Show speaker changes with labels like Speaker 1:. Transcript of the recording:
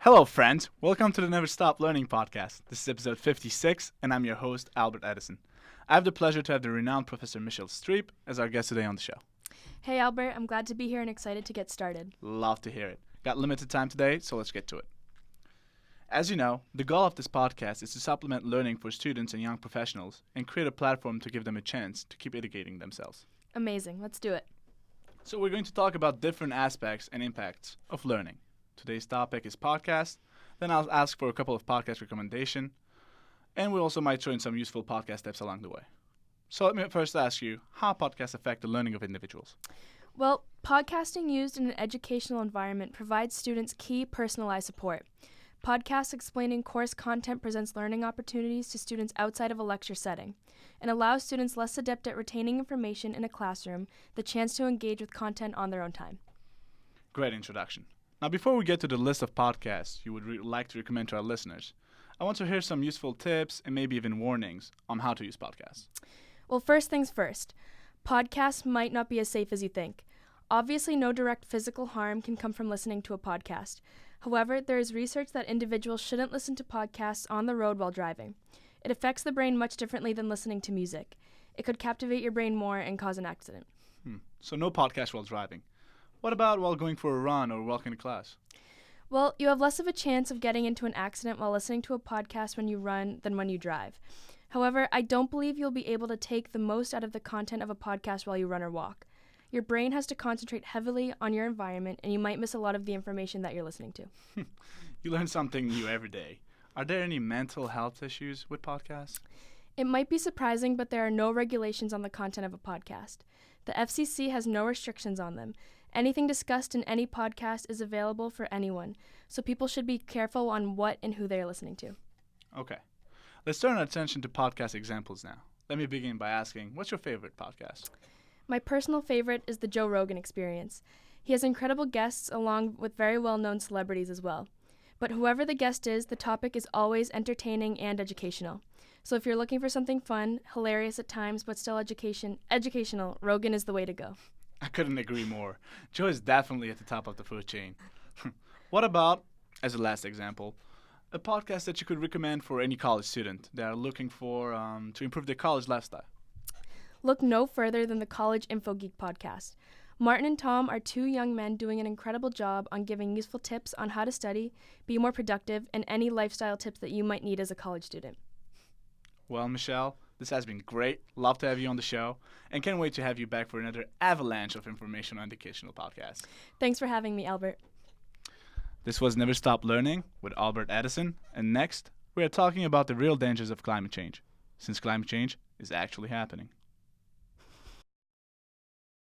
Speaker 1: Hello, friends. Welcome to the Never Stop Learning podcast. This is episode 56, and I'm your host, Albert Edison. I have the pleasure to have the renowned Professor Michelle Streep as our guest today on the show.
Speaker 2: Hey Albert, I'm glad to be here and excited to get started.
Speaker 1: Love to hear it. Got limited time today, so let's get to it. As you know, the goal of this podcast is to supplement learning for students and young professionals and create a platform to give them a chance to keep educating themselves.
Speaker 2: Amazing, let's do it.
Speaker 1: So we're going to talk about different aspects and impacts of learning. Today's topic is podcast. Then I'll ask for a couple of podcast recommendations, and we also might throw in some useful podcast tips along the way. So let me first ask you, how podcasts affect the learning of individuals?
Speaker 2: Well, podcasting used in an educational environment provides students key personalized support. Podcasts explaining course content presents learning opportunities to students outside of a lecture setting and allows students less adept at retaining information in a classroom the chance to engage with content on their own time.
Speaker 1: Great introduction. Now, before we get to the list of podcasts you would like to recommend to our listeners, I want to hear some useful tips and maybe even warnings on how to use podcasts.
Speaker 2: Well, first things first, podcasts might not be as safe as you think. Obviously, no direct physical harm can come from listening to a podcast. However, there is research that individuals shouldn't listen to podcasts on the road while driving. It affects the brain much differently than listening to music. It could captivate your brain more and cause an accident.
Speaker 1: So no podcast while driving. What about while going for a run or walking to class?
Speaker 2: Well, you have less of a chance of getting into an accident while listening to a podcast when you run than when you drive. However, I don't believe you'll be able to take the most out of the content of a podcast while you run or walk. Your brain has to concentrate heavily on your environment, and you might miss a lot of the information that you're listening to.
Speaker 1: You learn something new every day. Are there any mental health issues with podcasts?
Speaker 2: It might be surprising, but there are no regulations on the content of a podcast. The FCC has no restrictions on them. Anything discussed in any podcast is available for anyone, so people should be careful on what and who they are listening to.
Speaker 1: Okay. Let's turn our attention to podcast examples now. Let me begin by asking, what's your favorite podcast?
Speaker 2: My personal favorite is the Joe Rogan Experience. He has incredible guests along with very well-known celebrities as well. But whoever the guest is, the topic is always entertaining and educational. So if you're looking for something fun, hilarious at times, but still educational, Rogan is the way to go.
Speaker 1: I couldn't agree more. Joe is definitely at the top of the food chain. What about, as a last example, a podcast that you could recommend for any college student that are looking for to improve their college lifestyle?
Speaker 2: Look no further than the College Info Geek podcast. Martin and Tom are two young men doing an incredible job on giving useful tips on how to study, be more productive, and any lifestyle tips that you might need as a college student.
Speaker 1: Well, Michelle, this has been great. Love to have you on the show, and can't wait to have you back for another avalanche of informational and educational podcasts.
Speaker 2: Thanks for having me, Albert.
Speaker 1: This was Never Stop Learning with Albert Edison, and next, we are talking about the real dangers of climate change, since climate change is actually happening.